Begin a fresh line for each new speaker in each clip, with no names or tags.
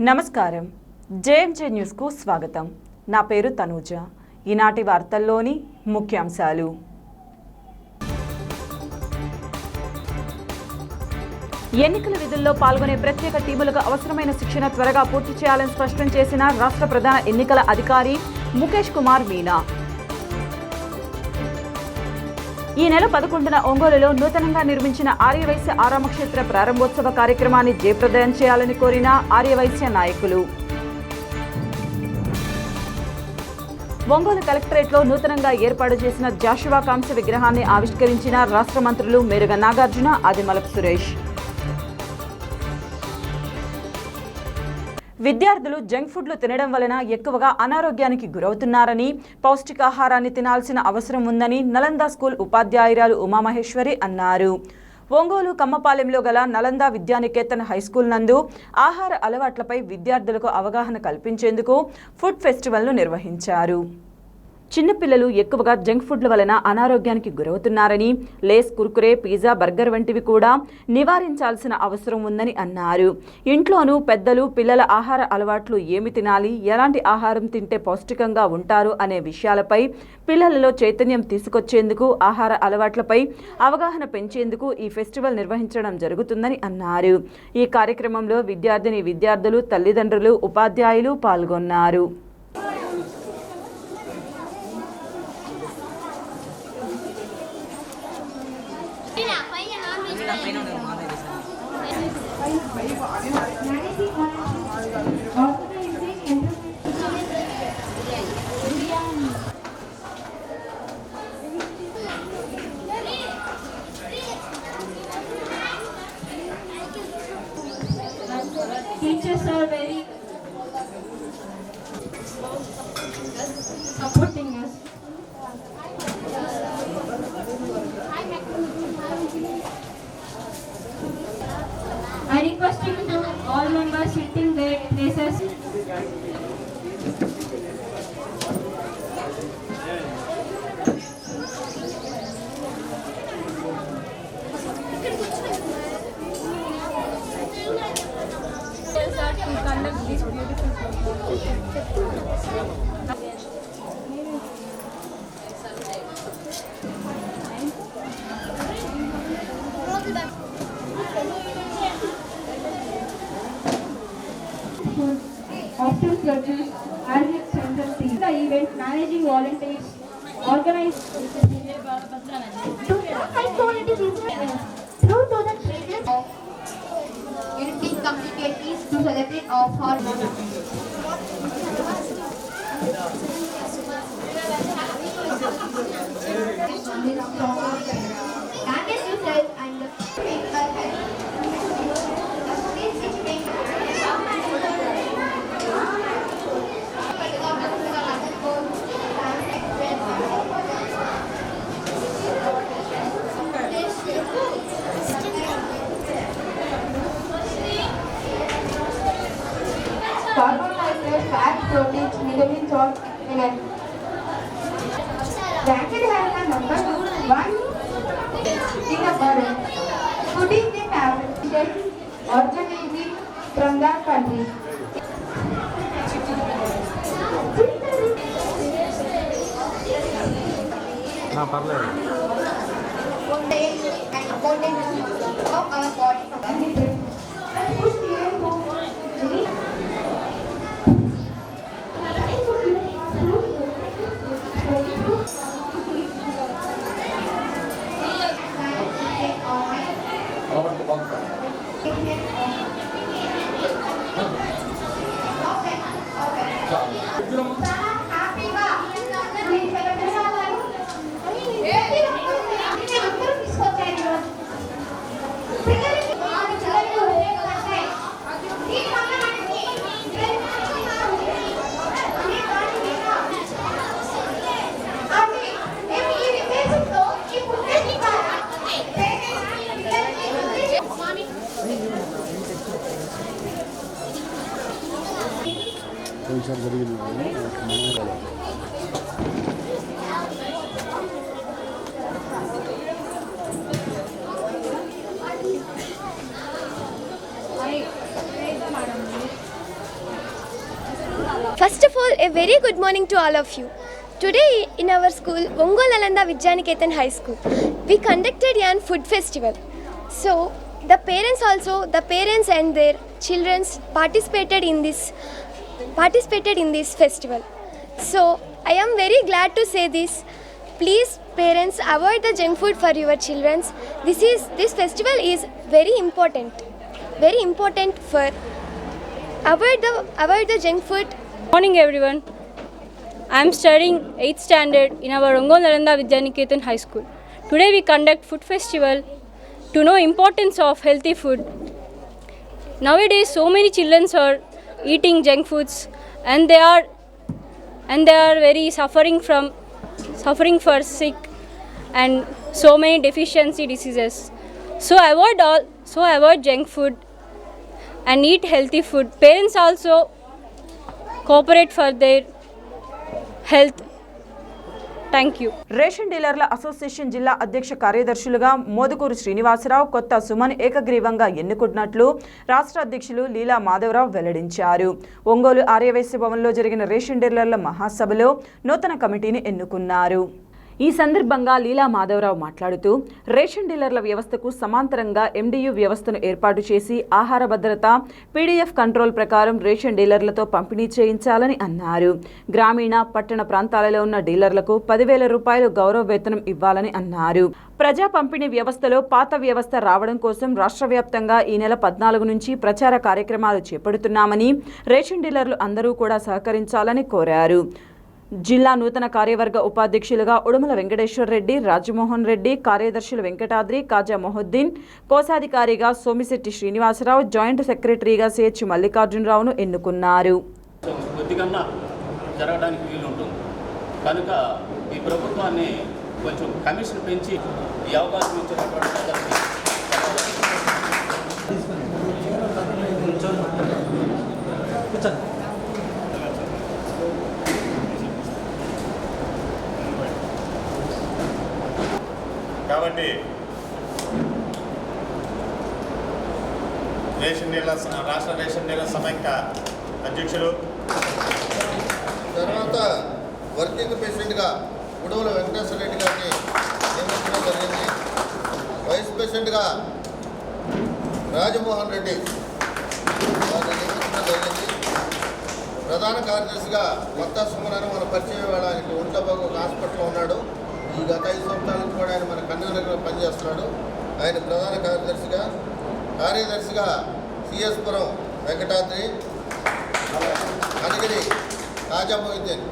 నమస్కారం. JMJ news కు స్వాగతం. నా పేరు తనూజ. ఈనాటి వార్తల్లోని ముఖ్యాంశాలు. ఎన్నికల విధుల్లో పాల్గొనే ప్రత్యేక టీములకు అవసరమైన శిక్షణ త్వరగా పూర్తి చేయాలని స్పష్టం చేసిన రాష్ట్ర ప్రధాన ఎన్నికల అధికారి ముఖేష్ కుమార్ మీనా. ఈ నెల 11న ఒంగోలులో నూతనంగా నిర్మించిన ఆర్యవైశ్య ఆరామక్షేత్ర ప్రారంభోత్సవ కార్యక్రమాన్ని జయప్రదం చేయాలని కోరిన ఆర్యవైశ్య నాయకులు. ఒంగోలు కలెక్టరేట్లో నూతనంగా ఏర్పాటు చేసిన జాషువా కాంస్య విగ్రహాన్ని ఆవిష్కరించిన రాష్ట్ర మంత్రులు మేరుగ నాగార్జున, ఆదిమూలపు సురేష్. విద్యార్థులు జంక్ ఫుడ్లు తినడం వలన ఎక్కువగా అనారోగ్యానికి గురవుతున్నారని, పౌష్టికాహారాన్ని తినాల్సిన అవసరం ఉందని నలంద స్కూల్ ఉపాధ్యాయురాలు ఉమామహేశ్వరి అన్నారు. ఒంగోలు కమ్మపాలెంలో గల నలంద విద్యానికేతన్ హైస్కూల్ నందు ఆహార అలవాట్లపై విద్యార్థులకు అవగాహన కల్పించేందుకు ఫుడ్ ఫెస్టివల్ను నిర్వహించారు. చిన్నపిల్లలు ఎక్కువగా జంక్ ఫుడ్ల వలన అనారోగ్యానికి గురవుతున్నారని, లేస్, కుర్కురే, పిజ్జా, బర్గర్ వంటివి కూడా నివారించాల్సిన అవసరం ఉందని అన్నారు. ఇంట్లోనూ పెద్దలు పిల్లల ఆహార అలవాట్లు ఏమి తినాలి, ఎలాంటి ఆహారం తింటే పౌష్టికంగా ఉంటారు అనే విషయాలపై పిల్లలలో చైతన్యం తీసుకొచ్చేందుకు, ఆహార అలవాట్లపై అవగాహన పెంచేందుకు ఈ ఫెస్టివల్ నిర్వహించడం జరుగుతుందని అన్నారు. ఈ కార్యక్రమంలో విద్యార్థులు, తల్లిదండ్రులు, ఉపాధ్యాయులు పాల్గొన్నారు.
Teachers are very supporting us. I request you to all members sitting their places. To conduct this beautiful often produce as its central theme. The event managing volunteers organized
high quality business through to the children of unique communities to celebrate of our target users and physical health. Carbohydrates, fats, proteins, vitamins or energy. Bracket has a number 1 in the barrel. Food is the fabric originating from that country. And content of our body.
First of all, a very good morning to all of you. Today in our school, Ongole Nalanda Vidyaniketan High School, we conducted a food festival. So the parents and their children participated in this festival. So I am very glad to say this. Please parents, avoid the junk food for your children. This festival is very important for avoid the junk food.
Morning everyone. I am studying 8th standard in our Ongole Nalanda Vidyaniketan High School. Today we conduct food festival to know importance of healthy food. Nowadays so many children are eating junk foods and they are very suffering for sick and so many deficiency diseases. So avoid junk food and eat healthy food. Parents also cooperate for their health. Thank you.
Ration డీలర్ల association జిల్లా అధ్యక్ష కార్యదర్శులుగా మోదుకూరు శ్రీనివాసరావు, కొత్త సుమన్ ఏకగ్రీవంగా ఎన్నుకున్నట్లు రాష్ట్ర అధ్యక్షులు లీలా మాధవరావు వెల్లడించారు. ఒంగోలు ఆర్యవైశ్య భవన్లో జరిగిన రేషన్ డీలర్ల మహాసభలో నూతన కమిటీని ఎన్నుకున్నారు. ఈ సందర్భంగా లీలా మాధవరావు మాట్లాడుతూ రేషన్ డీలర్ల వ్యవస్థకు సమాంతరంగా ఎండియు వ్యవస్థను ఏర్పాటు చేసి ఆహార భద్రత పీడీఎఫ్ కంట్రోల్ ప్రకారం రేషన్ డీలర్లతో పంపిణీ చేయించాలని అన్నారు. గ్రామీణ పట్టణ ప్రాంతాలలో ఉన్న డీలర్లకు 10,000 రూపాయలు గౌరవ వేతనం ఇవ్వాలని అన్నారు. ప్రజా పంపిణీ వ్యవస్థలో పాత వ్యవస్థ రావడం కోసం రాష్ట్ర వ్యాప్తంగా ఈ నెల 14 నుంచి ప్రచార కార్యక్రమాలు చేపడుతున్నామని రేషన్ డీలర్లు అందరూ కూడా సహకరించాలని కోరారు. జిల్లా నూతన కార్యవర్గ ఉపాధ్యక్షులుగా ఉడుమల వెంకటేశ్వర రెడ్డి, రాజమోహన్ రెడ్డి, కార్యదర్శులు వెంకటాద్రి, కాజా మొహద్దీన్, కోశాధికారిగా సోమిశెట్టి శ్రీనివాసరావు, జాయింట్ సెక్రటరీగా సిహెచ్ మల్లికార్జునరావును ఎన్నుకున్నారు.
జరగడానికి వీలుంటుంది కనుక ఈ ప్రభుత్వాన్ని కొంచెం కమిషన్ పెంచి ఈ అవకాశం ఇచ్చినటువంటి
కాబట్టి రాష్ట్ర రేషన్ డీలర్ సమైక్య అధ్యక్షులు,
తర్వాత వర్కింగ్ ప్రెసిడెంట్గా ఉడుమల వెంకటేశ్వర రెడ్డి గారిని నియమించడం జరిగింది. వైస్ ప్రెసిడెంట్గా రాజమోహన్ రెడ్డి వారిని నియమించడం జరిగింది. ప్రధాన కార్యదర్శిగా కొత్త సుమన్ మన పరిచయం వేయడానికి ఒంట్లబాగు ఒక హాస్పిటల్లో ఉన్నాడు. ఈ గత 5 సంవత్సరాల నుంచి కూడా ఆయన మన కన్వీనర్గా పనిచేస్తున్నాడు. ఆయన ప్రధాన కార్యదర్శిగా సిఎస్పురం వెంకటాద్రి, కనగిరి కాజా మొహద్దీన్.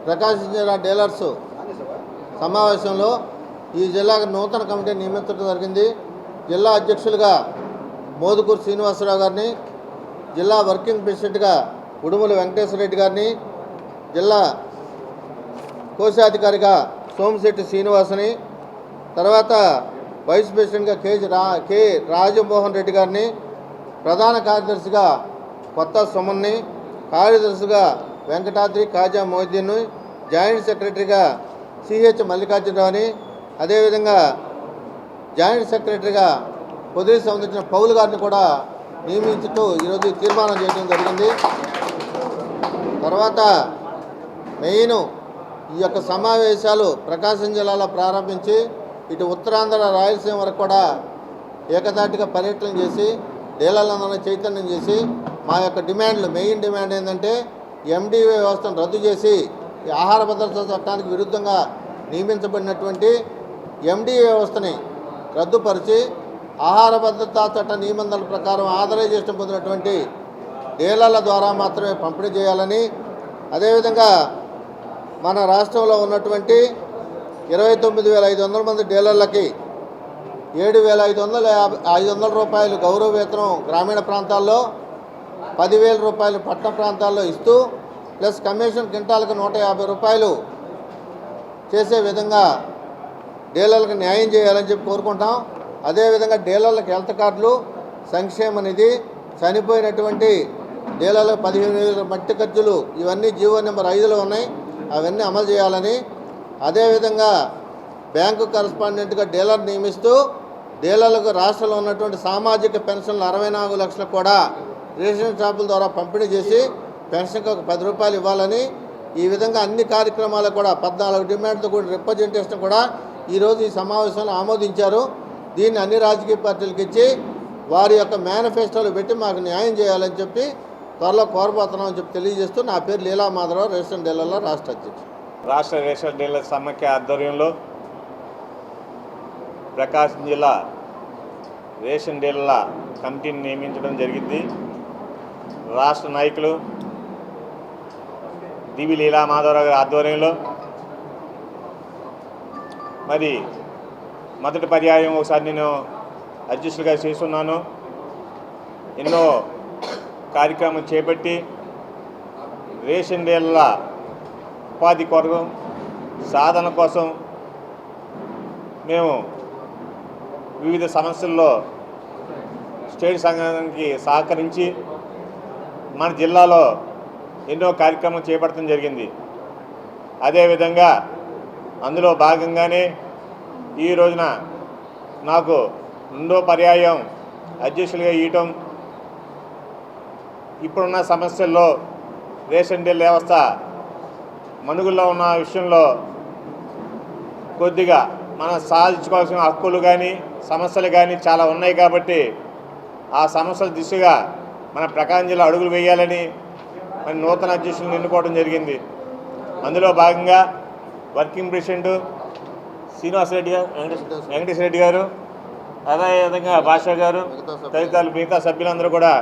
ప్రకాశం జిల్లా డీలర్స్ సమావేశంలో ఈ జిల్లాకు నూతన కమిటీ నియమించడం జరిగింది. జిల్లా అధ్యక్షులుగా మోదుకూరు శ్రీనివాసరావు గారిని, జిల్లా వర్కింగ్ ప్రెసిడెంట్గా ఉడుమల వెంకటేశ్వర రెడ్డి గారిని, జిల్లా కోశాధికారిగా సోమిశెట్టి శ్రీనివాసుని, తర్వాత వైస్ ప్రెసిడెంట్గా కె రాజమోహన్ రెడ్డి గారిని, ప్రధాన కార్యదర్శిగా కొత్త సుమన్ని, కార్యదర్శిగా వెంకటాద్రి, కాజా మొహద్దీన్, జాయింట్ సెక్రటరీగా సిహెచ్ మల్లికార్జునరావుని, అదేవిధంగా జాయింట్ సెక్రటరీగా పొదిలి సంబంధించిన పౌలు గారిని కూడా నియమించుతూ ఈరోజు తీర్మానం చేయడం జరిగింది. తర్వాత మెయిన్ ఈ యొక్క సమావేశాలు ప్రకాశం జిల్లాలో ప్రారంభించి ఇటు ఉత్తరాంధ్ర రాయలసీమ వరకు కూడా ఏకదాటిగా పర్యటన చేసి డీలర్లందరినీ చైతన్యం చేసి మా యొక్క డిమాండ్లు, మెయిన్ డిమాండ్ ఏంటంటే ఎండిఓ వ్యవస్థను రద్దు చేసి ఆహార భద్రతా చట్టానికి విరుద్ధంగా నియమించబడినటువంటి ఎండిఓ వ్యవస్థని రద్దుపరిచి ఆహార భద్రతా చట్ట నిబంధనల ప్రకారం ఆథరైజేషన్ పొందినటువంటి డీలర్ల ద్వారా మాత్రమే పంపిణీ చేయాలని, అదేవిధంగా మన రాష్ట్రంలో ఉన్నటువంటి 29,500 మంది డీలర్లకి 7,500 రూపాయలు గౌరవ వేతనం గ్రామీణ ప్రాంతాల్లో, 10,000 రూపాయలు పట్టణ ప్రాంతాల్లో ఇస్తూ ప్లస్ కమిషన్ క్వింటాలకు 150 రూపాయలు చేసే విధంగా డీలర్లకు న్యాయం చేయాలని చెప్పి కోరుకుంటాం. అదేవిధంగా డీలర్లకు హెల్త్ కార్డులు, సంక్షేమ నిధి, చనిపోయినటువంటి డీలర్లకు 15,000 మట్టి ఖర్చులు, ఇవన్నీ జీవో నెంబర్ 5లో ఉన్నాయి, అవన్నీ అమలు చేయాలని, అదేవిధంగా బ్యాంకు కరస్పాండెంట్గా డీలర్ నియమిస్తూ డీలర్లకు రాష్ట్రంలో ఉన్నటువంటి సామాజిక పెన్షన్లు 64 లక్షలు కూడా రేషన్ షాపుల ద్వారా పంపిణీ చేసి పెన్షన్కి ఒక 10 రూపాయలు ఇవ్వాలని, ఈ విధంగా అన్ని కార్యక్రమాలు కూడా 14 డిమాండ్తో కూడా రిప్రజెంటేషన్ కూడా ఈరోజు ఈ సమావేశంలో ఆమోదించారు. దీన్ని అన్ని రాజకీయ పార్టీలకు ఇచ్చి వారి యొక్క మేనిఫెస్టోలు పెట్టి మాకు న్యాయం చేయాలని చెప్పి త్వరలో కోరబోతున్నామని చెప్పి తెలియజేస్తూ, నా పేరు లీలా మాధవరావు, రేషన్ డీలర్ల రాష్ట్ర అధ్యక్షుడు.
రాష్ట్ర రేషన్ డీలర్ సమాఖ్య ఆధ్వర్యంలో ప్రకాశం జిల్లా రేషన్ డీలర్ల కమిటీని నియమించడం జరిగింది. రాష్ట్ర నాయకులు దివి లీలా మాధవరావు గారి ఆధ్వర్యంలో మరి మొదటి పర్యాయం ఒకసారి నేను అధ్యక్షులుగా చేస్తున్నాను. ఎన్నో కార్యక్రమం చేపట్టి రేషన్ డీలర్ల ఉపాధి కొరకు సాధన కోసం మేము వివిధ సమస్యల్లో స్టేట్ సంఘానికి సహకరించి మన జిల్లాలో ఎన్నో కార్యక్రమం చేపట్టడం జరిగింది. అదేవిధంగా అందులో భాగంగానే ఈ రోజున నాకు 2వ పర్యాయం అధ్యక్షులుగా ఇవ్వటం, ఇప్పుడున్న సమస్యల్లో రేషన్ డీలర్ వ్యవస్థ మనుగుల్లో ఉన్న విషయంలో కొద్దిగా మనం సాధించుకోవాల్సిన హక్కులు కానీ సమస్యలు కానీ చాలా ఉన్నాయి కాబట్టి ఆ సమస్యల దిశగా మన ప్రకాశం జిల్లా అడుగులు వేయాలని మన నూతన అధ్యక్షులను ఎన్నుకోవడం జరిగింది. అందులో భాగంగా వర్కింగ్ ప్రెసిడెంట్ శ్రీనివాసరెడ్డి గారు, వెంకటేశ్వర రెడ్డి గారు, అదేవిధంగా భాషా గారు, తదితరులు మిగతా సభ్యులందరూ కూడా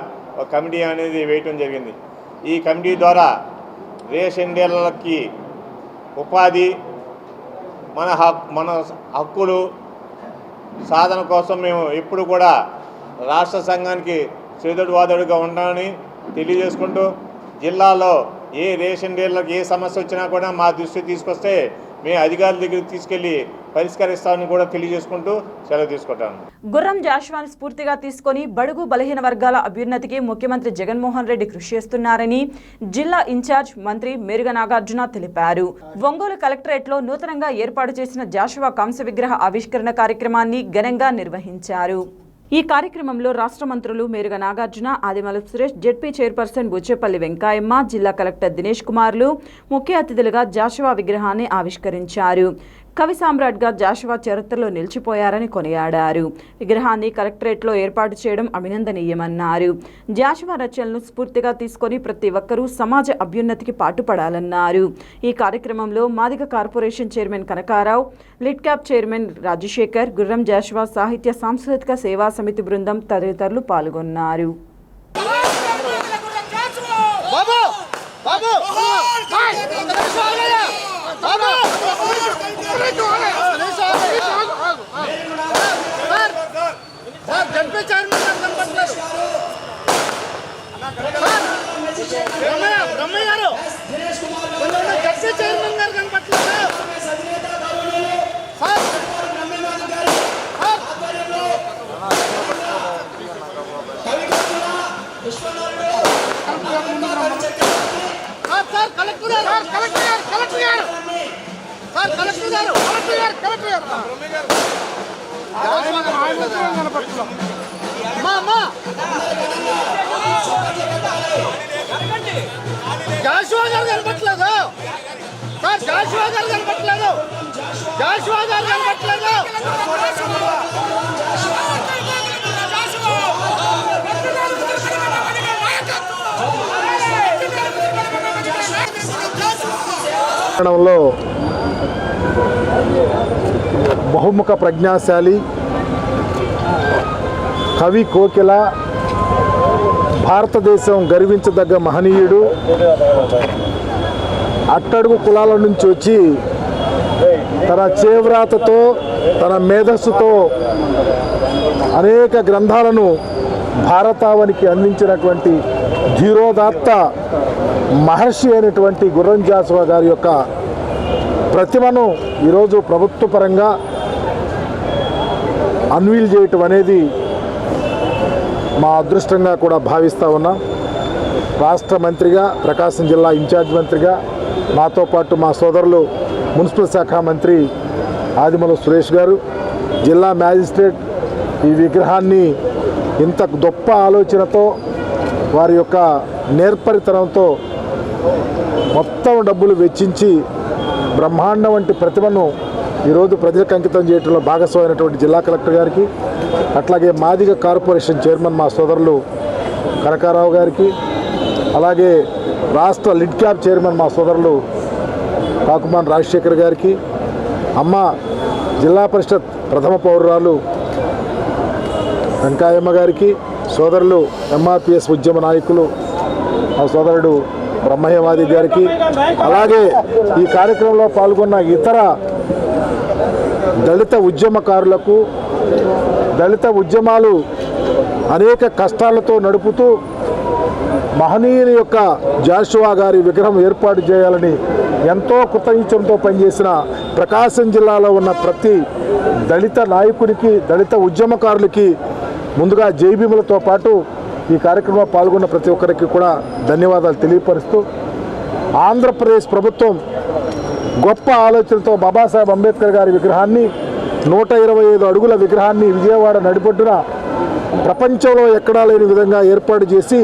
ఒక కమిటీ అనేది వేయటం జరిగింది. ఈ కమిటీ ద్వారా రేషన్ డీలర్లకి ఉపాధి, మన హక్కులు సాధన కోసం మేము ఎప్పుడు కూడా రాష్ట్ర సంఘానికి చేదోడు వాదోడుగా ఉంటామని తెలియజేసుకుంటూ, జిల్లాలో ఏ రేషన్ డీలర్కి ఏ సమస్య వచ్చినా కూడా మా దృష్టికి తీసుకొస్తే మేము అధికారుల దగ్గరికి తీసుకెళ్లి పరిష్కరిస్తామని కూడా తెలియజేసుకుంటూ సెలవు తీసుకుంటాను.
గుర్రం జాషువాను స్ఫూర్తిగా తీసుకొని బడుగు బలహీన వర్గాల అభ్యున్నతికి ముఖ్యమంత్రి జగన్మోహన్ రెడ్డి కృషి చేస్తున్నారని జిల్లా ఇన్ఛార్జ్ మంత్రి మేరుగ నాగార్జున తెలిపారు. ఒంగోలు కలెక్టరేట్లో నూతనంగా ఏర్పాటు చేసిన జాషువా కాంస్య విగ్రహ ఆవిష్కరణ కార్యక్రమాన్ని ఘనంగా నిర్వహించారు. ఈ కార్యక్రమంలో రాష్ట్ర మంత్రులు మేరుగ నాగార్జున, ఆదిమూలపు సురేష్, జెడ్పీ చైర్పర్సన్ బుచ్చేపల్లి వెంకాయమ్మ, జిల్లా కలెక్టర్ దినేష్ కుమార్లు ముఖ్య అతిథులుగా జాషువా విగ్రహాన్ని ఆవిష్కరించారు. కవి సామ్రాట్గా జాషువా చరిత్రలో నిలిచిపోయారని కొనియాడారు. విగ్రహాన్ని కలెక్టరేట్లో ఏర్పాటు చేయడం అభినందనీయమన్నారు. జాషువా రచనలను స్ఫూర్తిగా తీసుకొని ప్రతి ఒక్కరూ సమాజ అభ్యున్నతికి పాటుపడాలన్నారు. ఈ కార్యక్రమంలో Madiga corporation chairman Kanakarao, lid cap chairman Rajasekhar, Gurram Jashuva సాహిత్య సాంస్కృతిక సేవా సమితి బృందం తదితరులు పాల్గొన్నారు.
జాషువా గారు కనపట్లేదు సార్, జాషువా గారు కనపట్లేదు, జాషువా గారు కనపట్లేదు.
బహుముఖ ప్రజ్ఞాశాలి కవి కోకిల, భారతదేశం గర్వించదగ్గ మహనీయుడు, అట్టడుగు కులాల నుంచి వచ్చి తన చేవ్రాతతో తన మేధస్సుతో అనేక గ్రంథాలను భారతావనికి అందించినటువంటి ధీరోదాత్త మహర్షి అయినటువంటి గుర్రం జాషువా గారి యొక్క ప్రతిమను ఈరోజు ప్రభుత్వ పరంగా అన్వీల్ చేయటం అనేది మా అదృష్టంగా కూడా భావిస్తూ ఉన్నాం. రాష్ట్ర మంత్రిగా, ప్రకాశం జిల్లా ఇన్ఛార్జ్ మంత్రిగా నాతో పాటు మా సోదరులు మున్సిపల్ శాఖ మంత్రి ఆదిమూలపు సురేష్ గారు, జిల్లా మ్యాజిస్ట్రేట్ ఈ విగ్రహాన్ని ఇంత గొప్ప ఆలోచనతో వారి యొక్క నేర్పరితనంతో మొత్తం డబ్బులు వెచ్చించి బ్రహ్మాండం వంటి ప్రతిమను ఈరోజు ప్రజలకు అంకితం చేయడంలో భాగస్వామైనటువంటి జిల్లా కలెక్టర్ గారికి, అట్లాగే మాదిగ కార్పొరేషన్ చైర్మన్ మా సోదరులు కనకారావు గారికి, అలాగే రాష్ట్ర లిడ్ క్యాబ్ చైర్మన్ మా సోదరులు కాకుమాన్ రాజశేఖర్ గారికి, అమ్మ జిల్లా పరిషత్ ప్రథమ పౌరురాలు వెంకాయమ్మ గారికి, సోదరులు ఎంఆర్పిఎస్ ఉద్యమ నాయకులు మా సోదరుడు బ్రహ్మయ్యవాది గారికి, అలాగే ఈ కార్యక్రమంలో పాల్గొన్న ఇతర దళిత ఉద్యమకారులకు, దళిత ఉద్యమాలు అనేక కష్టాలతో నడుపుతూ మహనీయుని యొక్క జాషువా గారి విగ్రహం ఏర్పాటు చేయాలని ఎంతో కృతనిశ్చయంతో పనిచేసిన ప్రకాశం జిల్లాలో ఉన్న ప్రతి దళిత నాయకుడికి, దళిత ఉద్యమకారులకి ముందుగా జైభీములతో పాటు ఈ కార్యక్రమంలో పాల్గొన్న ప్రతి ఒక్కరికి కూడా ధన్యవాదాలు తెలియపరుస్తూ, ఆంధ్రప్రదేశ్ ప్రభుత్వం గొప్ప ఆలోచనతో బాబాసాహెబ్ అంబేద్కర్ గారి విగ్రహాన్ని 125 అడుగుల విగ్రహాన్ని విజయవాడ నడిబొడ్డున ప్రపంచంలో ఎక్కడా లేని విధంగా ఏర్పాటు చేసి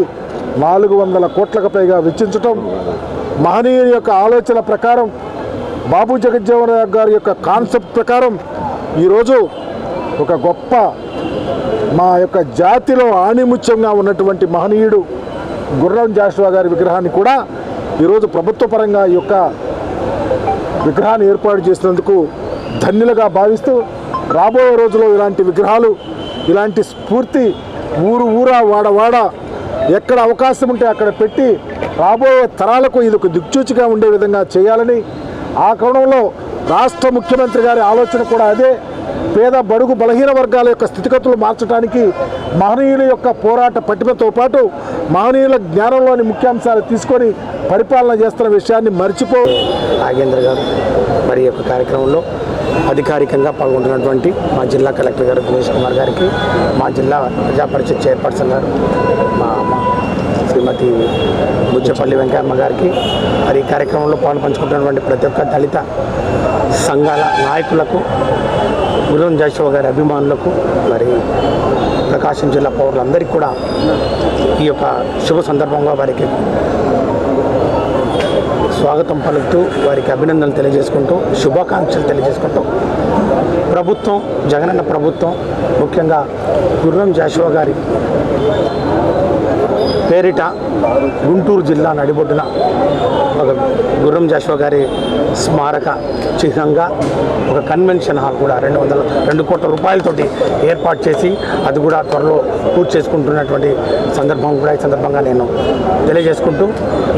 400 కోట్లకు పైగా వెచ్చించటం, మహనీయుని యొక్క ఆలోచన ప్రకారం, బాబు జగజ్జీవన్ రామ్ గారి యొక్క కాన్సెప్ట్ ప్రకారం ఈరోజు ఒక గొప్ప మా యొక్క జాతిలో ఆణిముత్యంగా ఉన్నటువంటి మహనీయుడు గుర్రం జాషువా గారి విగ్రహాన్ని కూడా ఈరోజు ప్రభుత్వ పరంగా ఈ యొక్క విగ్రహాన్ని ఏర్పాటు చేసినందుకు ధన్యులుగా భావిస్తూ, రాబోయే రోజుల్లో ఇలాంటి విగ్రహాలు, ఇలాంటి స్ఫూర్తి ఊరా వాడ ఎక్కడ అవకాశం ఉంటే అక్కడ పెట్టి రాబోయే తరాలకు ఇది ఒక దిక్చూచిగా ఉండే విధంగా చేయాలని, ఆ కోణంలో రాష్ట్ర ముఖ్యమంత్రి గారి ఆలోచన కూడా అదే. పేద బడుగు బలహీన వర్గాల యొక్క స్థితిగతులు మార్చడానికి మహనీయుల యొక్క పోరాట పటిమతో పాటు మహనీయుల జ్ఞానంలోని ముఖ్యాంశాలు తీసుకొని పరిపాలన చేస్తున్న విషయాన్ని మర్చిపో.
నాగేంద్ర గారు మరి యొక్క కార్యక్రమంలో అధికారికంగా పాల్గొంటున్నటువంటి మా జిల్లా కలెక్టర్ గారు దినేష్ కుమార్ గారికి, మా జిల్లా ప్రజా పరిషత్ చైర్పర్సన్ గారు మా శ్రీమతి బుచ్చపల్లి వెంకయ్యమ్మ గారికి, మరి ఈ కార్యక్రమంలో పాల్పంచుకుంటున్నటువంటి ప్రతి ఒక్క దళిత సంఘాల నాయకులకు, గుర్రం జాషువా గారి అభిమానులకు, మరి ప్రకాశం జిల్లా పౌరులందరికీ కూడా ఈ యొక్క శుభ సందర్భంగా వారికి స్వాగతం పలుకుతూ, వారికి అభినందనలు తెలియజేసుకుంటూ, శుభాకాంక్షలు తెలియజేసుకుంటూ, ప్రభుత్వం, జగనన్న ప్రభుత్వం ముఖ్యంగా గుర్రం జాషువా గారి పేరిట గుంటూరు జిల్లా నడిబొడ్డున ఒక గుర్రం జాషువా గారి స్మారక చిహ్నంగా ఒక కన్వెన్షన్ హాల్ కూడా 2 కోట్ల రూపాయలతోటి ఏర్పాటు చేసి అది కూడా త్వరలో పూర్తి చేసుకుంటున్నటువంటి సందర్భం కూడా ఈ సందర్భంగా నేను తెలియజేసుకుంటూ,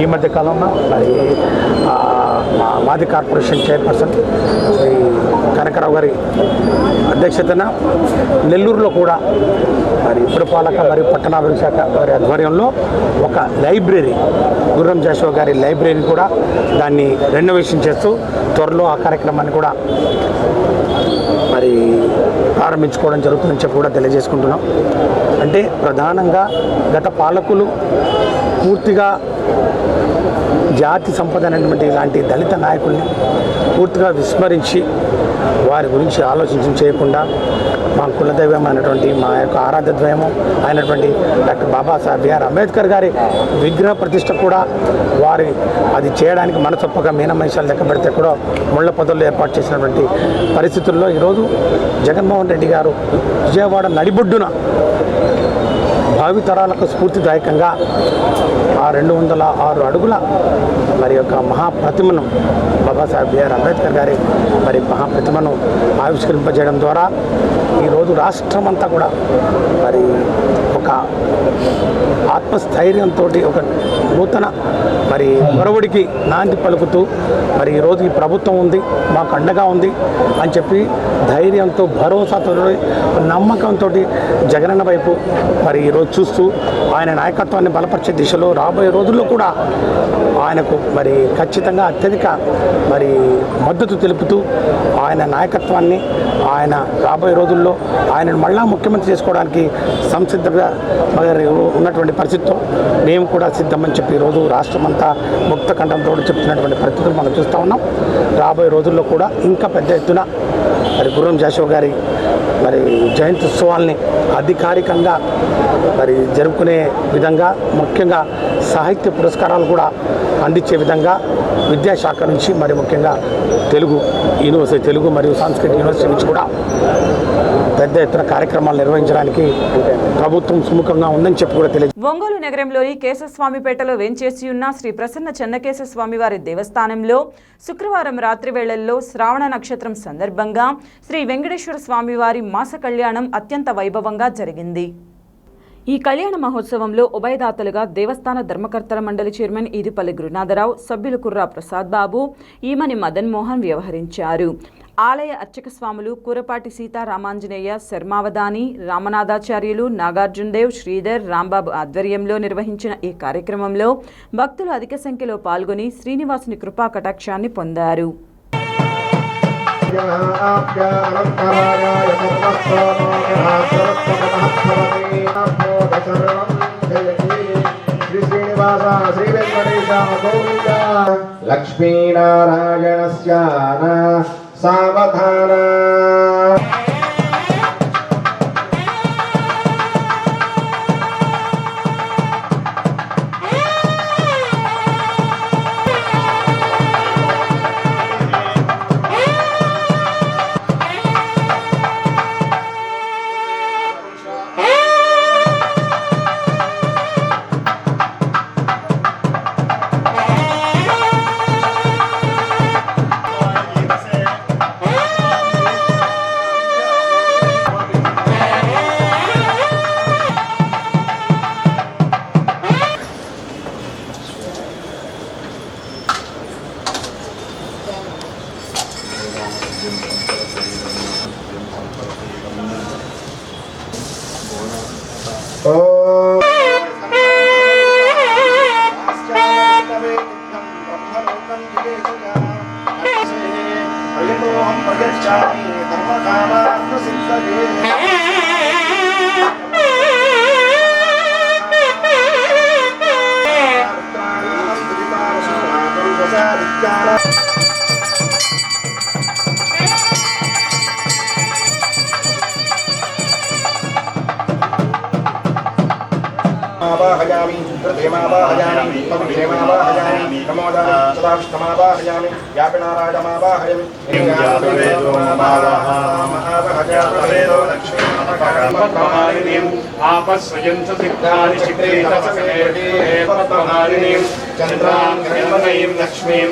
ఈ మధ్య కాలంలో మరి మాది కార్పొరేషన్ చైర్పర్సన్ శ్రీ కనకారావు గారి అధ్యక్షతన నెల్లూరులో కూడా మరి పురపాలక మరియు పట్టణాభివృద్ధి శాఖ వారి ఆధ్వర్యంలో ఒక లైబ్రరీ, గుర్రం జాషువా గారి లైబ్రరీ కూడా దాన్ని రెనోవేషన్ చేస్తూ త్వరలో ఆ కార్యక్రమాన్ని కూడా మరి ప్రారంభించుకోవడం జరుగుతుందని చెప్పి కూడా తెలియజేసుకుంటున్నాం. అంటే ప్రధానంగా గత పాలకులు పూర్తిగా జాతి సంపద అనేటువంటి ఇలాంటి దళిత నాయకుల్ని పూర్తిగా విస్మరించి వారి గురించి ఆలోచించి చేయకుండా మా కులదైవం అయినటువంటి మా యొక్క ఆరాధ్య ద్వయము అయినటువంటి డాక్టర్ బాబాసాహెబ్ బిఆర్ అంబేద్కర్ గారి విగ్రహ ప్రతిష్ట కూడా వారి అది చేయడానికి మనసొప్పగా మీనమేషాలు లెక్క పెడితే కూడా ముళ్ళ పొదల్లో ఏర్పాటు చేసినటువంటి పరిస్థితుల్లో ఈరోజు జగన్మోహన్ రెడ్డి గారు విజయవాడ నడిబొడ్డున భావితరాలకు స్ఫూర్తిదాయకంగా ఆ 206 అడుగుల మరి యొక్క మహాప్రతిమను బాబాసాహెబ్ బిఆర్ అంబేద్కర్ గారి మరి మహాప్రతిమను ఆవిష్కరింపజేయడం ద్వారా ఈరోజు రాష్ట్రమంతా కూడా మరి ఒక ఆత్మస్థైర్యంతో ఒక నూతన మరి ఒరవడికి నాంది పలుకుతూ మరి ఈరోజు ఈ ప్రభుత్వం ఉంది, మాకు అండగా ఉంది అని చెప్పి ధైర్యంతో, భరోసాతో, నమ్మకంతో జగనన్న వైపు మరి ఈరోజు చూస్తూ ఆయన నాయకత్వాన్ని బలపరిచే దిశలో రాబోయే రోజుల్లో కూడా ఆయనకు మరి ఖచ్చితంగా అత్యధిక మరి మద్దతు తెలుపుతూ ఆయన నాయకత్వాన్ని ఆయన రాబోయే రోజుల్లో ఆయనను మళ్ళా ముఖ్యమంత్రి చేసుకోవడానికి సంసిద్ధంగా మరి ఉన్నటువంటి పరిస్థితితో మేము కూడా సిద్ధమని చెప్పి ఈరోజు రాష్ట్రమంతా ముక్త కంఠంతో చెప్తున్నటువంటి పరిస్థితులు మనం చూస్తూ ఉన్నాం. రాబోయే రోజుల్లో కూడా ఇంకా పెద్ద ఎత్తున మరి గుర్రం జాషువా గారి మరి జయంతి ఉత్సవాల్ని అధికారికంగా మరి జరుపుకునే విధంగా, ముఖ్యంగా సాహిత్య పురస్కారాలు కూడా అందించే విధంగా విద్యాశాఖ నుంచి మరి ముఖ్యంగా తెలుగు మరియు సాంస్కృతిక యూనివర్సిటీ నుంచి కూడా పెద్ద ఎత్తున కార్యక్రమాలు నిర్వహించడానికి ప్రభుత్వం సుముఖంగా ఉందని చెప్పి కూడా తెలియదు.
ఒంగోలు నగరంలోని కేశస్వామిపేటలో వేంచేసి ఉన్న శ్రీ ప్రసన్న చెన్నకేశ స్వామివారి దేవస్థానంలో శుక్రవారం రాత్రి వేళల్లో శ్రావణ నక్షత్రం సందర్భంగా శ్రీ వెంకటేశ్వర స్వామివారి మాస కళ్యాణం అత్యంత వైభవంగా జరిగింది. ఈ కళ్యాణ మహోత్సవంలో ఉభయదాతలుగా దేవస్థాన ధర్మకర్తల మండలి చైర్మన్ ఈదుపల్లి గురునాథరావు, సభ్యులు కుర్రా ప్రసాద్ బాబు, ఈమని మదన్ మోహన్ వ్యవహరించారు. ఆలయ అర్చక స్వాములు కూరపాటి సీతారామాంజనేయ, శర్మావధాని, రామనాథాచార్యులు, నాగార్జునదేవ్, శ్రీధర్, రాంబాబు ఆధ్వర్యంలో నిర్వహించిన ఈ కార్యక్రమంలో భక్తులు అధిక సంఖ్యలో పాల్గొని శ్రీనివాసుని కృపా కటాక్షాన్ని పొందారు.
లక్ష్మీనారాయణస్య సావధాన ఆవాహయామి హృదయమావాహయామి పవిత్రమావాహయామి నమోదామి సదాష్టమావాహయామి వ్యాపినారాజమావాహయామి చంద్రాం లక్ష్మీం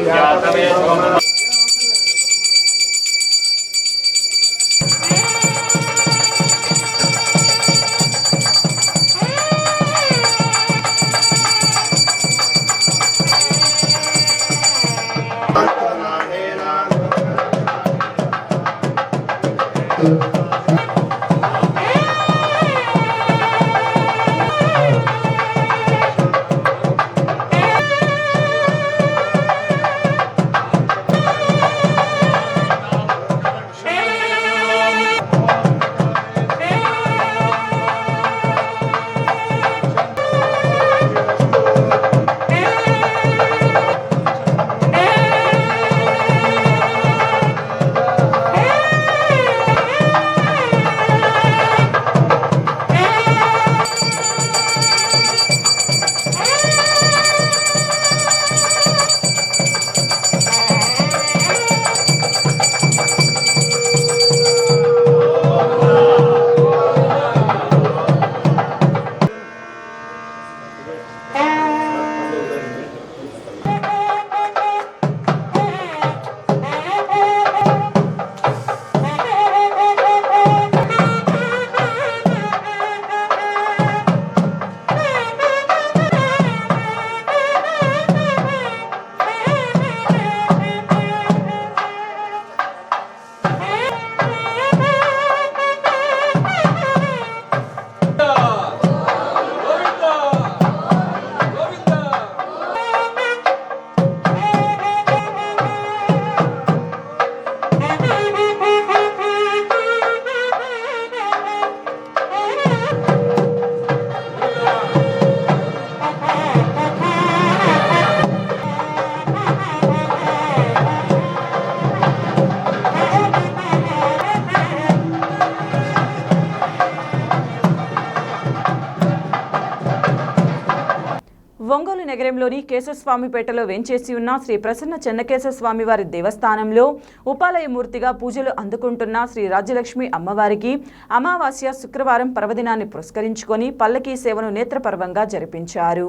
ఒంగోలు నగరంలోని కేశవస్వామిపేటలో వేంచేసి ఉన్న శ్రీ ప్రసన్న చెన్నకేశవ స్వామివారి దేవస్థానంలో ఉపాలయమూర్తిగా పూజలు అందుకుంటున్న శ్రీ రాజ్యలక్ష్మి అమ్మవారికి అమావాస్య శుక్రవారం పర్వదినాన్ని పురస్కరించుకొని పల్లకీ సేవను నేత్రపర్వంగా జరిపించారు.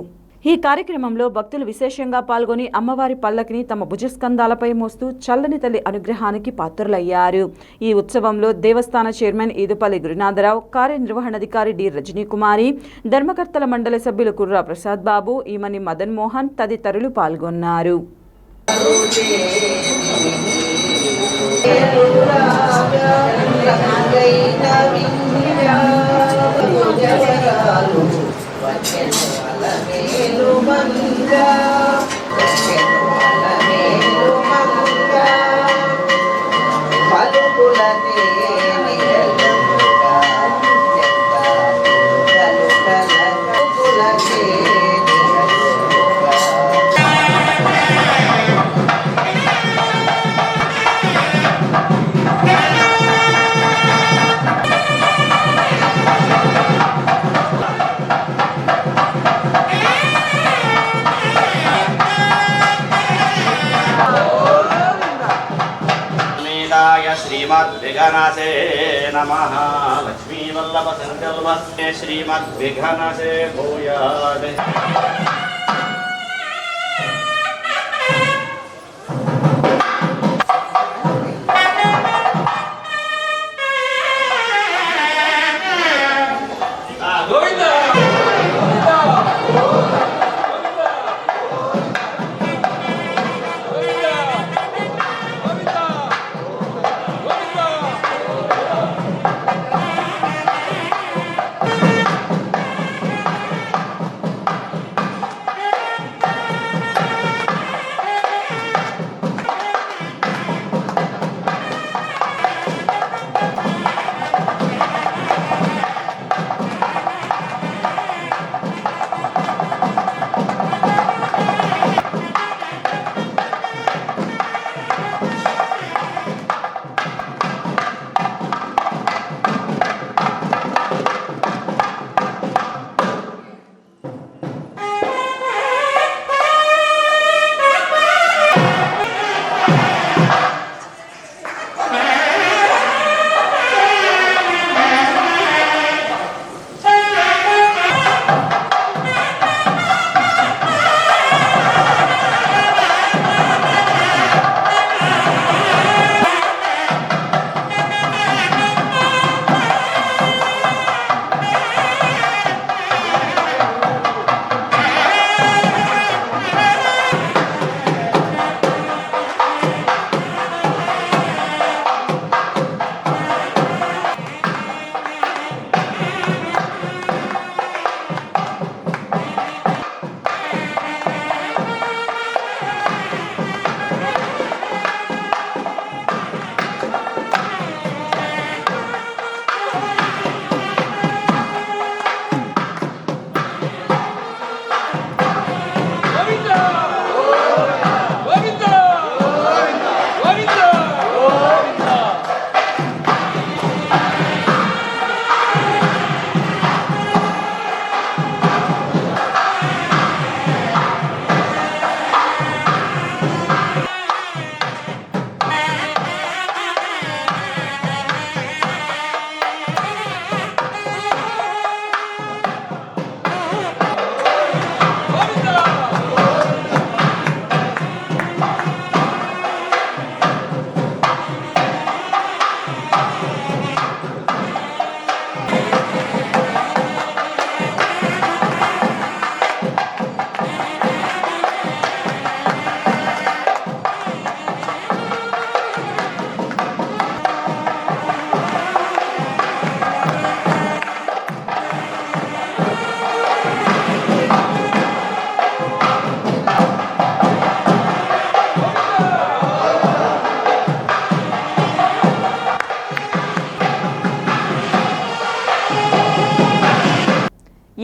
ఈ కార్యక్రమంలో భక్తులు విశేషంగా పాల్గొని అమ్మవారి పల్లకిని తమ భుజస్కంధాలపై మోస్తూ చల్లని తల్లి అనుగ్రహానికి పాత్రులయ్యారు. ఈ ఉత్సవంలో దేవస్థాన చైర్మన్ ఈదుపల్లి గురునాథరావు, కార్యనిర్వహణాధికారి డి రజనీకుమారి, ధర్మకర్తల మండలి సభ్యులు కుర్రా ప్రసాద్ బాబు, ఈమని మదన్ మోహన్ తదితరులు పాల్గొన్నారు.
श्रीमद्विघ्नसे नमः। लक्ष्मीवल्लभ संकल्पस्य श्रीमद्विघ्नसे भूयात्।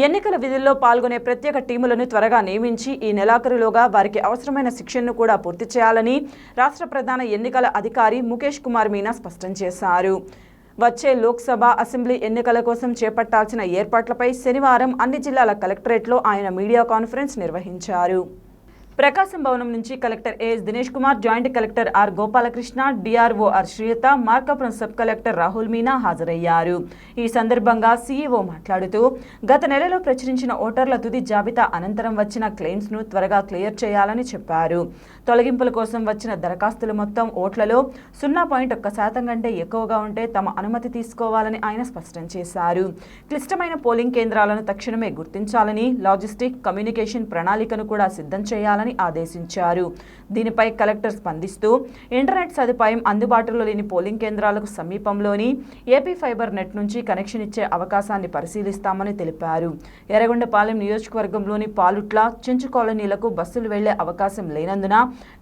ఎన్నికల విధుల్లో పాల్గొనే ప్రత్యేక టీములను త్వరగా నియమించి ఈ నెలాఖరులోగా వారికి అవసరమైన శిక్షణను కూడా పూర్తి చేయాలని రాష్ట్ర ప్రధాన ఎన్నికల అధికారి ముఖేష్ కుమార్ మీనా స్పష్టం చేశారు. వచ్చే లోక్సభ అసెంబ్లీ ఎన్నికల కోసం చేపట్టాల్సిన ఏర్పాట్లపై శనివారం అన్ని జిల్లాల కలెక్టరేట్లో ఆయన మీడియా కాన్ఫరెన్స్ నిర్వహించారు. ప్రకాశం భవనం నుంచి collector AS Dinesh Kumar, joint collector R Gopalakrishna, DRO R Sriyatha, Markapuram sub collector Rahul Meena హాజరయ్యారు. ఈ సందర్భంగా సీఈఓ మాట్లాడుతూ గత నెలలో ప్రచురించిన ఓటర్ల తుది జాబితా అనంతరం వచ్చిన క్లెయిమ్స్ను త్వరగా క్లియర్ చేయాలని చెప్పారు. తొలగింపుల కోసం వచ్చిన దరఖాస్తుల మొత్తం ఓట్లలో 0.1% కంటే ఎక్కువగా ఉంటే తమ అనుమతి తీసుకోవాలని ఆయన స్పష్టం చేశారు. క్లిష్టమైన పోలింగ్ కేంద్రాలను తక్షణమే గుర్తించాలని, లాజిస్టిక్ కమ్యూనికేషన్ ప్రణాళికను కూడా సిద్ధం చేయాలని ఆదేశించారు. దీనిపై కలెక్టర్ స్పందిస్తూ ఇంటర్నెట్ సదుపాయం అందుబాటులో లేని పోలింగ్ కేంద్రాలకు సమీపంలోని ఏపీ ఫైబర్ నెట్ నుంచి కనెక్షన్ ఇచ్చే అవకాశాన్ని పరిశీలిస్తామని తెలిపారు. ఎర్రగొండపాలెం నియోజకవర్గంలోని పాలుట్ల, చెంచు కాలనీలకు బస్సులు వెళ్లే అవకాశం లేనందున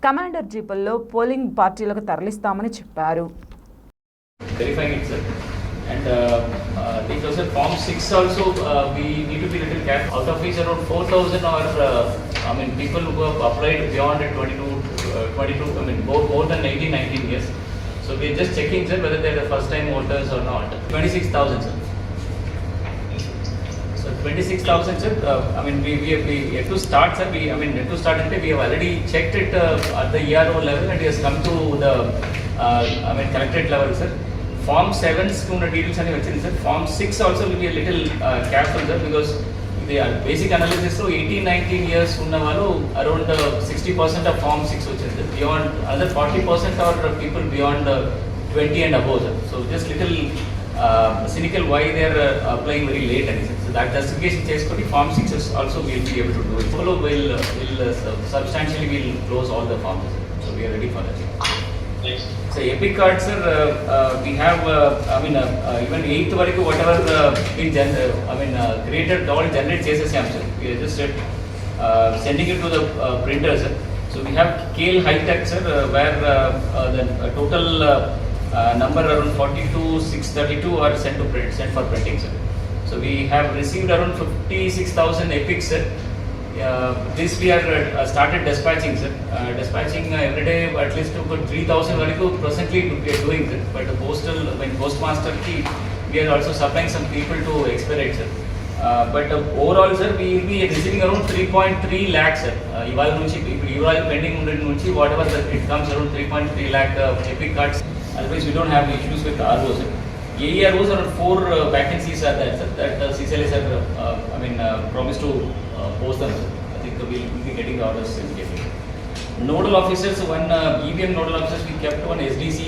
కమాండర్ జీపుల్లో పోలింగ్ పార్టీలకు తరలిస్తామని చెప్పారు.
And these also Form 6 also we need to be little careful. Out of which around 4,000 are people who have applied beyond 22 more than 18-19 years. So we are just checking sir whether they are the first time voters or not. 26,000 sir. So 26,000 sir. We have to start sir. Yet to start and we have already checked it at the ERO level and it has come to the collectorate level sir. Form 7's details ani vachindi sir. Form 6 also will be a little careful sir because the basic analysis so 18-19 years unna valu around 60% of Form 6 vachindi sir. Beyond other 40% are people beyond 20 and above sir. So just little cynical why they are applying very late and sir. So that justification cheskoni Form 6 is also we will be able to do it. Follow will substantially will close all the forms sir. So we are ready for that. Next. So Epic cards sir, we have even 8th varaku whatever been created all generate chesesam sir. We are just sending it to the printer sir. So we have Kale High Tech sir where the total number around 42,632 are sent for printing sir. So we have received around 56,000 Epics sir. This we are started dispatching sir. Dispatching every day at least to 3,000 varaku presently we are doing sir. But the postmaster ki we are also supplying some people to expedite sir. But overall sir we will be receiving around 3.3 lakh sir. Ival pending nunchi whatever that it comes around 3.3 lakh Epic cards. Otherwise we don't have issues with ROs sir. AEROs around 4 vacancies are there sir. That CCLS have promised to post them sir. I think we will be getting the orders immediately. Nodal officers, one EVM nodal officers we kept one SDC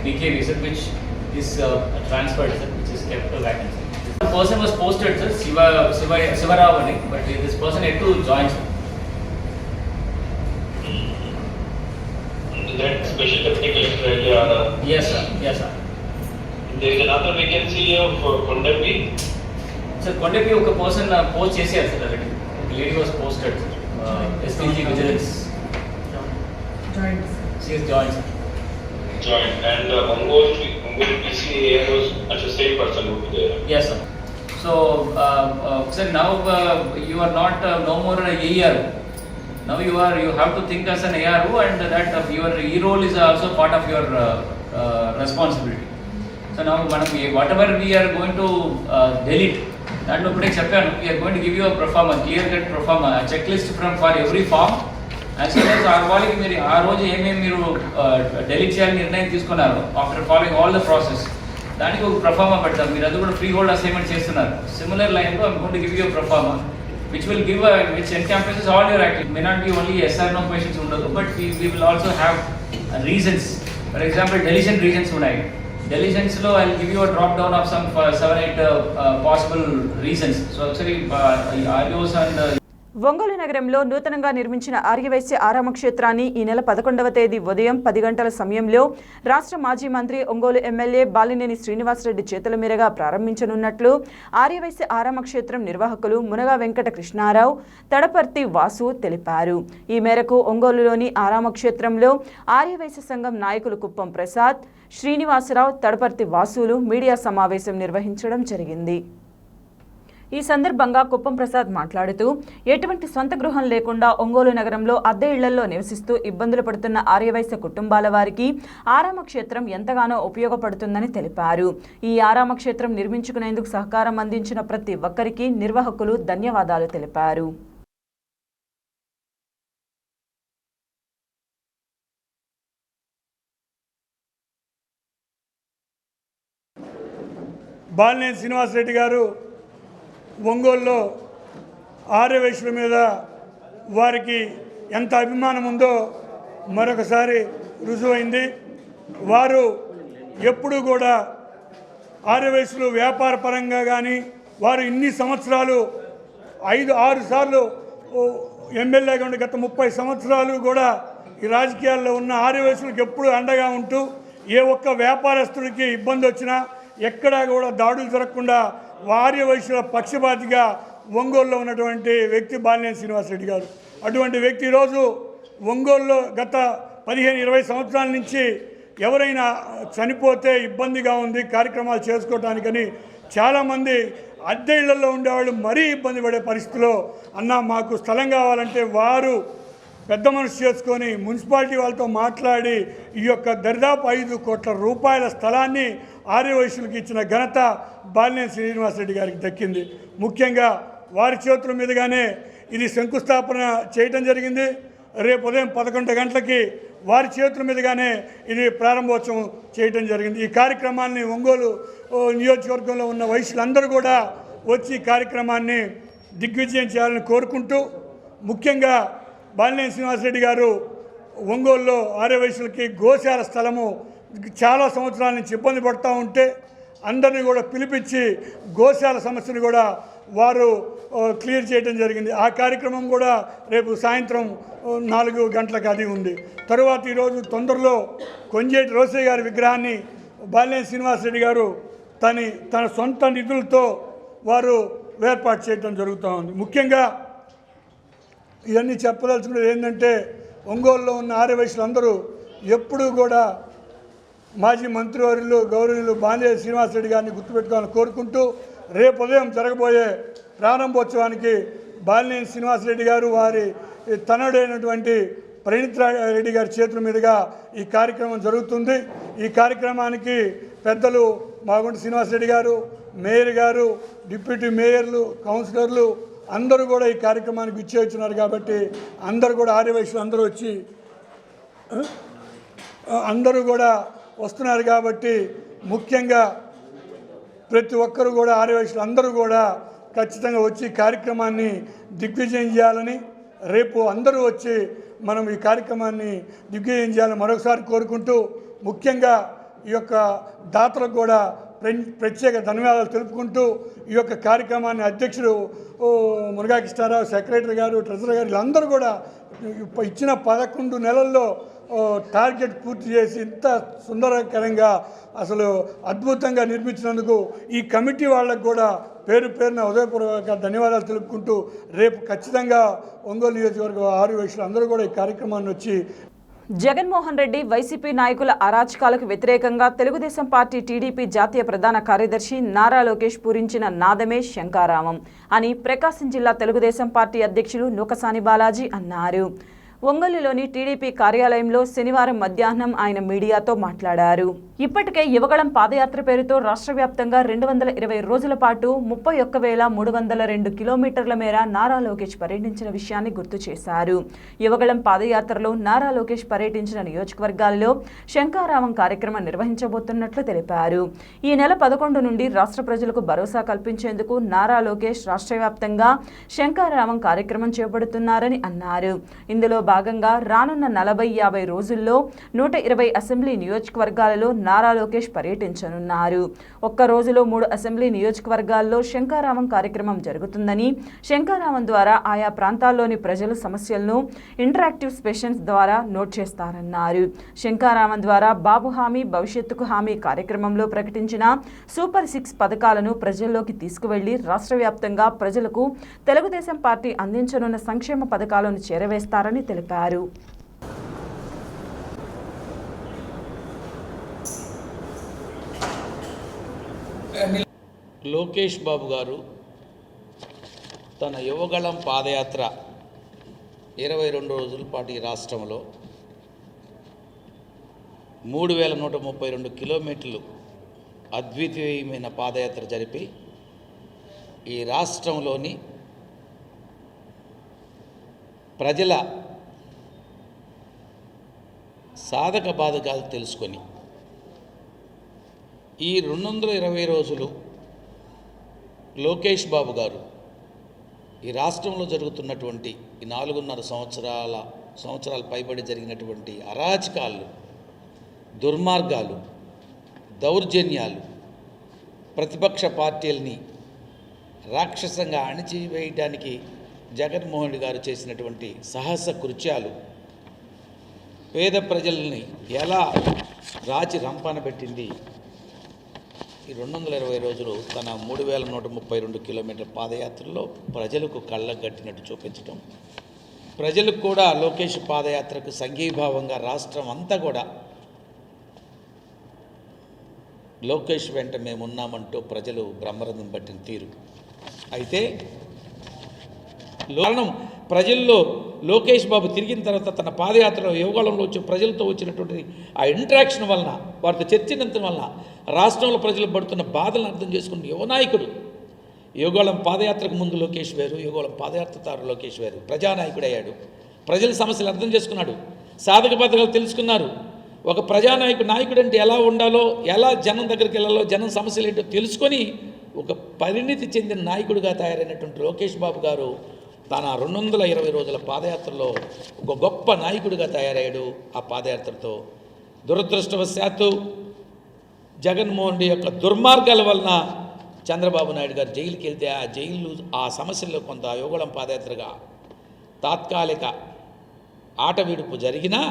PKV sir, which is transferred sir, which is kept a vacancy. The person was posted sir, Sivaravani, but this person had to join sir.
Is that special deputy collector or?
Yes sir, yes sir.
There is another vacancy of Kondapi.
Sir, Kondapi oka person post chesaru sir already. The lady was posted sir. SPG vigilance.
Joined.
She is joined sir.
Joined and Ongole PCA was at the same person who be there.
Yes sir. So sir now you are not no more a AER. Now you have to think as an ARO and that your E-role is also part of your responsibility. So now whatever we are going to delete, that we are going to give you a performa, clear cut performa, a checklist for every form. As soon as our delete after following all the process. దానికి ఒక proforma పెడతాం. మీరు అది కూడా free hold assignment చేస్తున్నారు. Similar లైన్లో I'm going to give you a performa which will give which encompasses all your activities. May not be only yes or no questions ఉండదు, but we will also have reasons. For example, deletion reasons ఉన్నాయి. Deletions లో I'll give you a drop down of some 7-8 possible reasons. So actually ROs and
Ongole నగరంలో నూతనంగా నిర్మించిన ఆర్యవైశ్య ఆరామ క్షేత్రాన్ని ఈ నెల 11వ తేదీ ఉదయం 10 గంటల సమయంలో రాష్ట్ర మాజీ మంత్రి ఒంగోలు ఎమ్మెల్యే బాలినేని శ్రీనివాసరెడ్డి చేతుల మీదుగా ప్రారంభించనున్నట్లు ఆర్యవైశ్య ఆరామ క్షేత్రం నిర్వాహకులు మునగా వెంకట కృష్ణారావు, తడపర్తి వాసు తెలిపారు. ఈ మేరకు ఒంగోలులోని ఆరామ క్షేత్రంలో ఆర్యవైశ్య సంఘం నాయకులు కుప్పం ప్రసాద్, శ్రీనివాసరావు, తడపర్తి వాసులు మీడియా సమావేశం నిర్వహించడం జరిగింది. ఈ సందర్భంగా కుప్పం ప్రసాద్ మాట్లాడుతూ ఎటువంటి సొంత గృహం లేకుండా ఒంగోలు నగరంలో అద్దె ఇళ్లలో నివసిస్తూ ఇబ్బందులు పడుతున్న ఆర్యవైశ్య కుటుంబాల వారికి ఆరామక్షేత్రం ఎంతగానో ఉపయోగపడుతుందని తెలిపారు. ఈ ఆరామక్షేత్రం నిర్మించుకునేందుకు సహకారం అందించిన ప్రతి ఒక్కరికి నిర్వాహకులు ధన్యవాదాలు తెలిపారు.
బాలినేని శ్రీనివాసరెడ్డి గారు ఒంగోలులో ఆర్యవైశ్యుల మీద వారికి ఎంత అభిమానం ఉందో మరొకసారి రుజువైంది. వారు ఎప్పుడూ కూడా ఆర్యవైశ్యులు వ్యాపార పరంగా కానీ వారు ఇన్ని సంవత్సరాలు 5-6 సార్లు ఎమ్మెల్యేగా ఉండి గత 30 సంవత్సరాలు కూడా ఈ రాజకీయాల్లో ఉన్న ఆర్యవైశ్యులకు ఎప్పుడూ అండగా ఉంటూ ఏ ఒక్క వ్యాపారస్తుడికి ఇబ్బంది వచ్చినా ఎక్కడా కూడా దాడులు జరగకుండా ఆర్యవైశ్యుల పక్షపాతిగా ఒంగోలులో ఉన్నటువంటి వ్యక్తి బాలినేని శ్రీనివాసరెడ్డి గారు. అటువంటి వ్యక్తి ఈరోజు ఒంగోలులో గత 15-20 సంవత్సరాల నుంచి ఎవరైనా చనిపోతే ఇబ్బందిగా ఉంది కార్యక్రమాలు చేసుకోవటానికని చాలామంది అద్దె ఇళ్లలో ఉండేవాళ్ళు మరీ ఇబ్బంది పడే పరిస్థితిలో అన్న మాకు స్థలం కావాలంటే వారు పెద్ద మనసు చేసుకొని మున్సిపాలిటీ వాళ్ళతో మాట్లాడి ఈ యొక్క దరిదాపు 5 కోట్ల రూపాయల స్థలాన్ని ఆర్యవైశ్యులకు ఇచ్చిన ఘనత బాలినేని శ్రీనివాసరెడ్డి గారికి దక్కింది. ముఖ్యంగా వారి చేతుల మీదుగానే ఇది శంకుస్థాపన చేయటం జరిగింది. రేపు ఉదయం 11 గంటలకి వారి చేతుల మీదుగానే ఇది ప్రారంభోత్సవం చేయటం జరిగింది. ఈ కార్యక్రమాన్ని ఒంగోలు నియోజకవర్గంలో ఉన్న వైశ్యులందరూ కూడా వచ్చి ఈ కార్యక్రమాన్ని దిగ్విజయం చేయాలని కోరుకుంటూ, ముఖ్యంగా బాలినేని శ్రీనివాసరెడ్డి గారు ఒంగోలులో ఆర్యవైశ్యులకి గోశాల స్థలము చాలా సంవత్సరాల నుంచి ఇబ్బంది పడుతూ ఉంటే అందరినీ కూడా పిలిపించి గోశాల సమస్యను కూడా వారు క్లియర్ చేయడం జరిగింది. ఆ కార్యక్రమం కూడా రేపు సాయంత్రం 4 గంటలకు అది ఉంది. తరువాత ఈరోజు తొందరలో కొంజేటి రోసయ్య గారి విగ్రహాన్ని బాలినేని శ్రీనివాసరెడ్డి గారు తన సొంత నిధులతో వారు ఏర్పాటు చేయడం జరుగుతూ ఉంది. ముఖ్యంగా ఇవన్నీ చెప్పదలుచుకున్నది ఏంటంటే ఒంగోలులో ఉన్న ఆర్యవైశ్యులందరూ ఎప్పుడూ కూడా మాజీ మంత్రివర్యులు గౌరవనీయులు బాలినేని శ్రీనివాసరెడ్డి గారిని గుర్తుపెట్టుకోవాలని కోరుకుంటూ రేపు ఉదయం జరగబోయే ప్రారంభోత్సవానికి బాలినేని శ్రీనివాసరెడ్డి గారు వారి తనయుడైనటువంటి ప్రణీత్ రెడ్డి గారి చేతుల మీదుగా ఈ కార్యక్రమం జరుగుతుంది. ఈ కార్యక్రమానికి పెద్దలు మాగుంటి శ్రీనివాసరెడ్డి గారు, మేయర్ గారు, డిప్యూటీ మేయర్లు, కౌన్సిలర్లు అందరూ కూడా ఈ కార్యక్రమానికి విచ్చేస్తున్నారు. కాబట్టి అందరూ కూడా ఆర్యవైశ్యులు అందరూ కూడా వస్తున్నారు. కాబట్టి ముఖ్యంగా ప్రతి ఒక్కరు కూడా ఆర్యవైశ్యులు అందరూ కూడా ఖచ్చితంగా వచ్చి కార్యక్రమాన్ని దిగ్విజయం చేయాలని, రేపు అందరూ వచ్చి మనం ఈ కార్యక్రమాన్ని దిగ్విజయం చేయాలని మరొకసారి కోరుకుంటూ, ముఖ్యంగా ఈ యొక్క దాతలకు కూడా ప్రత్యేక ధన్యవాదాలు తెలుపుకుంటూ ఈ యొక్క కార్యక్రమాన్ని అధ్యక్షుడు మురుగా కృష్ణారావు, సెక్రటరీ గారు, ట్రెజరర్ గారు వీళ్ళందరూ కూడా ఇచ్చిన 11 నెలల్లో టార్గెట్ పూర్తి చేసి ఇంత సుందరకరంగా అసలు అద్భుతంగా నిర్మించినందుకు ఈ కమిటీ వాళ్ళకు కూడా పేరున హృదయపూర్వక ధన్యవాదాలు తెలుపుకుంటూ రేపు ఖచ్చితంగా ఒంగోలు నియోజకవర్గ ఆర్యవైశ్యులు అందరూ కూడా ఈ కార్యక్రమాన్ని వచ్చి
జగన్మోహన్ రెడ్డి వైసీపీ నాయకుల అరాచకాలకు వ్యతిరేకంగా తెలుగుదేశం పార్టీ టీడీపీ జాతీయ ప్రధాన కార్యదర్శి నారా లోకేష్ పూరించిన నాదమే శంకారావం అని ప్రకాశం జిల్లా తెలుగుదేశం పార్టీ అధ్యక్షులు నూకసాని బాలాజీ అన్నారు. ఒంగోలులోని టీడీపీ కార్యాలయంలో శనివారం మధ్యాహ్నం ఆయన మీడియాతో మాట్లాడారు. ఇప్పటికే యువగళం పాదయాత్ర పేరుతో రాష్ట్ర వ్యాప్తంగా 220 రోజుల పాటు 31,302 కిలోమీటర్ల మేర నారా లోకేష్ పర్యటించిన విషయాన్ని గుర్తు చేశారు. యువగళం పాదయాత్రలో నారా లోకేష్ పర్యటించిన నియోజకవర్గాల్లో శంకారావం కార్యక్రమం నిర్వహించబోతున్నట్లు తెలిపారు. ఈ నెల 11 నుండి రాష్ట్ర ప్రజలకు భరోసా కల్పించేందుకు నారా లోకేష్ రాష్ట్ర వ్యాప్తంగా శంకారావం కార్యక్రమం చేపడుతున్నారని అన్నారు. ఇందులో భాగంగా రానున్న 40-50 రోజుల్లో 120 అసెంబ్లీ నియోజకవర్గాలలో నారా లోకేష్ పర్యటించనున్నారు. ఒక్క రోజులో 3 అసెంబ్లీ నియోజకవర్గాల్లో శంకారావం కార్యక్రమం జరుగుతుందని, శంకారావం ద్వారా ఆయా ప్రాంతాల్లోని ప్రజల సమస్యలను ఇంటరాక్టివ్ సెషన్స్ ద్వారా నోట్ చేస్తారన్నారు. శంకారావం ద్వారా బాబు హామీ భవిష్యత్తుకు హామీ కార్యక్రమంలో ప్రకటించిన సూపర్ 6 పథకాలను ప్రజల్లోకి తీసుకువెళ్లి రాష్ట్ర వ్యాప్తంగా ప్రజలకు తెలుగుదేశం పార్టీ అందించనున్న సంక్షేమ పథకాలను చేరవేస్తారని తెలిపారు.
లోకేష్ బాబు గారు తన యువగళం పాదయాత్ర 22 రోజుల పాటు ఈ రాష్ట్రంలో 3132 కిలోమీటర్లు అద్వితీయమైన పాదయాత్ర జరిపి ఈ రాష్ట్రంలోని ప్రజల సాధక బాధకాలు తెలుసుకొని ఈ 220 రోజులు లోకేష్ బాబు గారు ఈ రాష్ట్రంలో జరుగుతున్నటువంటి ఈ 4.5 సంవత్సరాల పైబడి జరిగినటువంటి అరాచకాలు, దుర్మార్గాలు, దౌర్జన్యాలు, ప్రతిపక్ష పార్టీలని రాక్షసంగా అణిచివేయడానికి జగన్మోహన్ రెడ్డి గారు చేసినటువంటి సాహస కృత్యాలు, పేద ప్రజల్ని ఎలా రాచి రంపాన పెట్టింది ఈ 220 రోజులు తన 3132 కిలోమీటర్ల పాదయాత్రలో ప్రజలకు కళ్ళకు కట్టినట్టు చూపించడం, ప్రజలకు కూడా లోకేష్ పాదయాత్రకు సంఘీభావంగా రాష్ట్రం అంతా కూడా లోకేష్ వెంట మేమున్నామంటూ ప్రజలు బ్రహ్మరథం పట్టిన తీరు. అయితే కారణం ప్రజల్లో లోకేష్ బాబు తిరిగిన తర్వాత తన పాదయాత్రలో యువగళంలో వచ్చి ప్రజలతో వచ్చినటువంటి ఆ ఇంటరాక్షన్ వలన, వారితో చర్చించడం వలన రాష్ట్రంలో ప్రజలు పడుతున్న బాధలను అర్థం చేసుకున్న యువ నాయకుడు. యువగళం పాదయాత్రకు ముందు లోకేష్ వేరు, యువగళం పాదయాత్ర లోకేష్ వేరు. ప్రజానాయకుడు అయ్యాడు, ప్రజల సమస్యలు అర్థం చేసుకున్నాడు, సాధక బాధకాలు తెలుసుకున్నారు. ఒక నాయకుడు అంటే ఎలా ఉండాలో, ఎలా జనం దగ్గరికి వెళ్ళాలో, జనం సమస్యలు ఏంటో తెలుసుకొని ఒక పరిణితి చెందిన నాయకుడిగా తయారైనటువంటి లోకేష్ బాబు గారు తన 220 రోజుల పాదయాత్రలో ఒక గొప్ప నాయకుడిగా తయారయ్యాడు. ఆ పాదయాత్రతో దురదృష్టవశాత్తు జగన్మోహన్ రెడ్డి యొక్క దుర్మార్గాల వలన చంద్రబాబు నాయుడు గారు జైలుకి వెళ్తే ఆ సమస్యల్లో కొంత యువగళం పాదయాత్రగా తాత్కాలిక ఆట విడుపు జరిగినా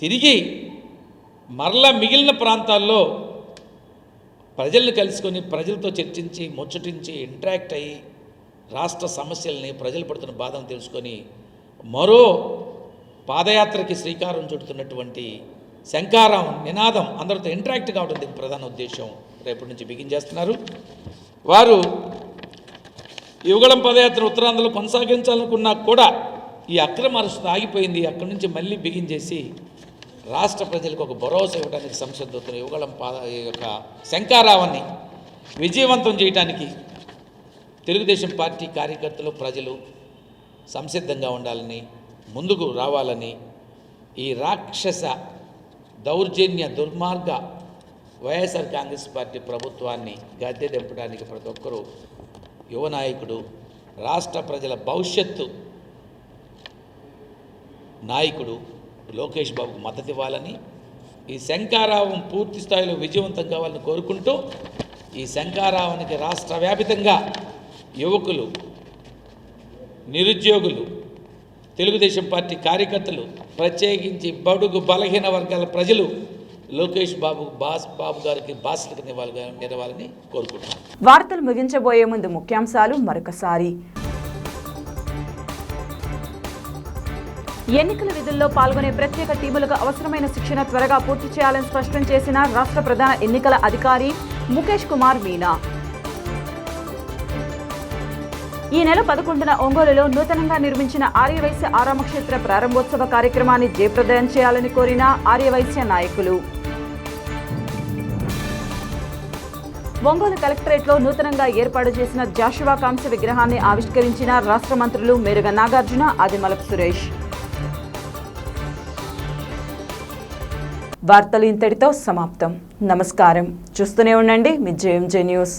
తిరిగి మరలా మిగిలిన ప్రాంతాల్లో ప్రజల్ని కలుసుకొని ప్రజలతో చర్చించి ముచ్చటించి ఇంటరాక్ట్ అయ్యి రాష్ట్ర సమస్యల్ని, ప్రజలు పడుతున్న బాధను తెలుసుకొని మరో పాదయాత్రకి శ్రీకారం చుడుతున్నటువంటి శంకారావం నినాదం అందరితో ఇంటరాక్ట్ కావడం దీని ప్రధాన ఉద్దేశం. రేపటి నుంచి బిగించేస్తున్నారు. వారు యువగళం పాదయాత్ర ఉత్తరాంధ్రలో కొనసాగించాలనుకున్నా కూడా ఈ అక్రమ అరెస్టు ఆగిపోయింది. అక్కడి నుంచి మళ్ళీ బిగించేసి రాష్ట్ర ప్రజలకు ఒక భరోసా ఇవ్వడానికి సంసిద్ధవుతున్న యువగళం యొక్క శంకారావాన్ని విజయవంతం చేయడానికి తెలుగుదేశం పార్టీ కార్యకర్తలు, ప్రజలు సంసిద్ధంగా ఉండాలని, ముందుకు రావాలని, ఈ రాక్షస దౌర్జన్య దుర్మార్గ వైఎస్ఆర్ కాంగ్రెస్ పార్టీ ప్రభుత్వాన్ని గద్దె దింపడానికి ప్రతి ఒక్కరూ యువ నాయకుడు, రాష్ట్ర ప్రజల భవిష్యత్తు నాయకుడు లోకేష్ బాబుకు మద్దతు ఇవ్వాలని, ఈ శంకారావం పూర్తి స్థాయిలో విజయవంతం కావాలని కోరుకుంటూ ఈ శంకారావానికి రాష్ట్ర వ్యాపితంగా యువకులు, నిరుద్యోగులు, తెలుగుదేశం పార్టీ కార్యకర్తలు, ప్రత్యేకించి బడుగు బలహీన వర్గాల ప్రజలు లోకేష్ బాబు గారికి బాధ్యత నిలవాలని కోరుకుంటున్నాను.
వార్తలు ముగించబోయే ముందు ముఖ్యాంశాలు మరొకసారి. ఎన్నికల విధుల్లో పాల్గొనే ప్రత్యేక టీములకు అవసరమైన శిక్షణ త్వరగా పూర్తి చేయాలని స్పష్టం చేసిన రాష్ట్ర ప్రధాన ఎన్నికల అధికారి ముఖేష్ కుమార్ మీనా. ఈ నెల 11న ఒంగోలులో నూతనంగా నిర్మించిన ఆర్యవైశ్య ఆరామక్షేత్ర ప్రారంభోత్సవ కార్యక్రమాన్ని జయప్రదం చేయాలని కోరిన ఆర్యవైశ్య నాయకులు. ఒంగోలు కలెక్టరేట్లో నూతనంగా ఏర్పాటు చేసిన జాషువా కాంస్య విగ్రహాన్ని ఆవిష్కరించిన రాష్ట్ర మంత్రులు మేరుగ నాగార్జున, ఆదిమలపు సురేష్. వార్తలు ఇంతటితో సమాప్తం. నమస్కారం. చూస్తూనే ఉండండి మీ JMJ న్యూస్.